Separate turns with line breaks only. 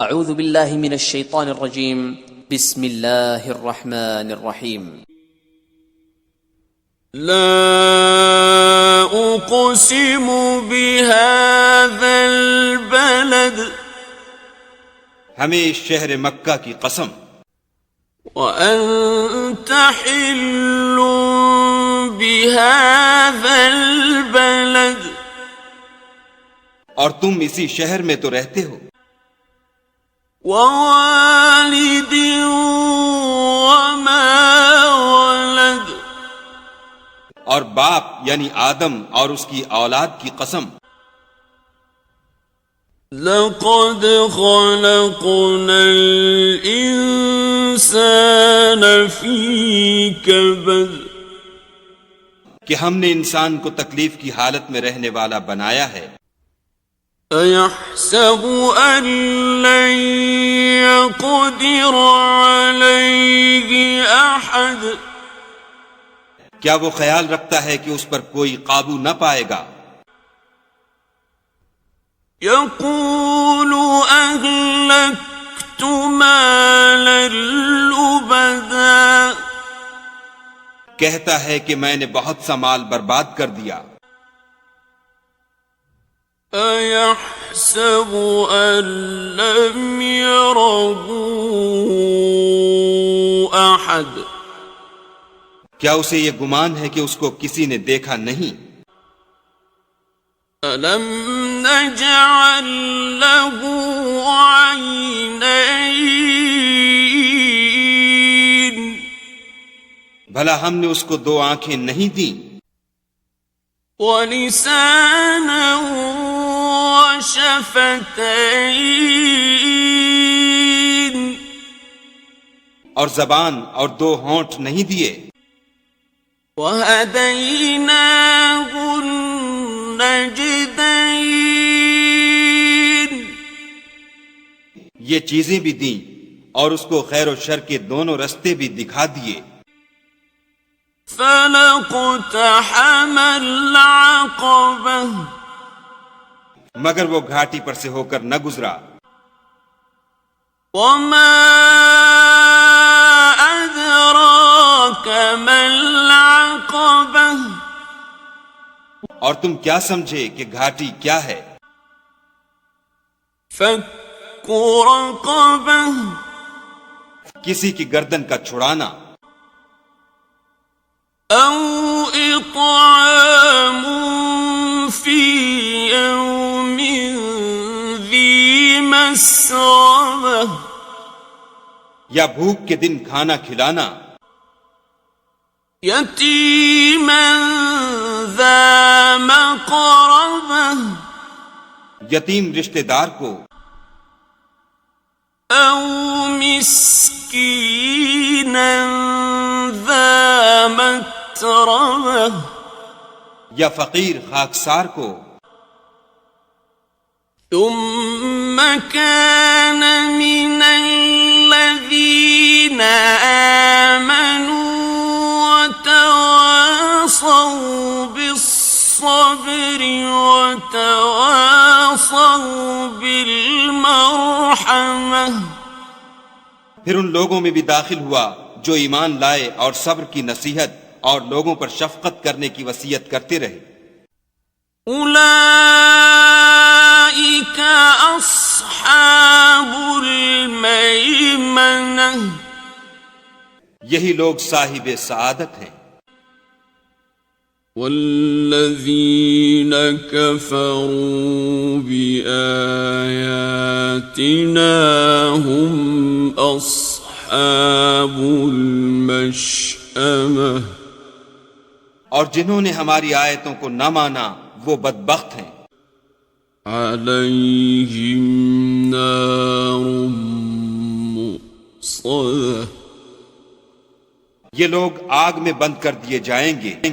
اعوذ باللہ من الشیطان الرجیم بسم اللہ الرحمن الرحیم
لا اقسم بهذا البلد
ہمیں اس شہر مکہ کی قسم،
وأنت حل بهذا البلد
اور تم اسی شہر میں تو رہتے ہو،
ووالد وما ولد
اور باپ یعنی آدم اور اس کی اولاد کی قسم،
لقد خلقنا الإنسان في كبد
کہ ہم نے انسان کو تکلیف کی حالت میں رہنے والا بنایا ہے۔
أيحسب أن لن يقدر عليه أحد
کیا وہ خیال رکھتا ہے کہ اس پر کوئی قابو نہ پائے گا؟
يقول أهلكت مالا لبدا
کہتا ہے کہ میں نے بہت سا مال برباد کر دیا۔
أيحسب أن لم يره أحد
کیا اسے یہ گمان ہے کہ اس کو کسی نے دیکھا نہیں؟
ألم نجعل له عينين
بھلا ہم نے اس کو دو آنکھیں نہیں دیں،
ولسانا وشفتين
اور زبان اور دو ہونٹ نہیں دیے،
وهديناه النجدين
یہ چیزیں بھی دیں اور اس کو خیر و شر کے دونوں رستے بھی دکھا دیے۔
فلاقتحم العقبة
مگر وہ گھاٹی پر سے ہو کر نہ گزرا۔
وما أدراك ما العقبة
اور تم کیا سمجھے کہ گھاٹی کیا ہے؟
فك رقبة
کسی کی گردن کا چھڑانا،
أو إطعام في يوم ذي مسغبة
یا بھوک کے دن کھانا کھلانا،
يتيما ذا مقربة
یتیم رشتہ دار کو،
أو مسكينا ذا متربة
یا فقیر خاکسار کو،
ثم كان من الذين آمنوا وتواصوا بالصبر وتواصوا بالمرحمة
پھر ان لوگوں میں بھی داخل ہوا جو ایمان لائے اور صبر کی نصیحت اور لوگوں پر شفقت کرنے کی وصیت کرتے رہے۔
أولئك أصحاب الميمنة
یہی لوگ صاحب سعادت ہیں۔
والذين كفروا بآياتنا هم أصحاب المشأمة
اور جنہوں نے ہماری آیتوں کو نہ مانا وہ بدبخت ہیں۔
عليهم نار مؤصدة
یہ لوگ آگ میں بند کر دیے جائیں گے۔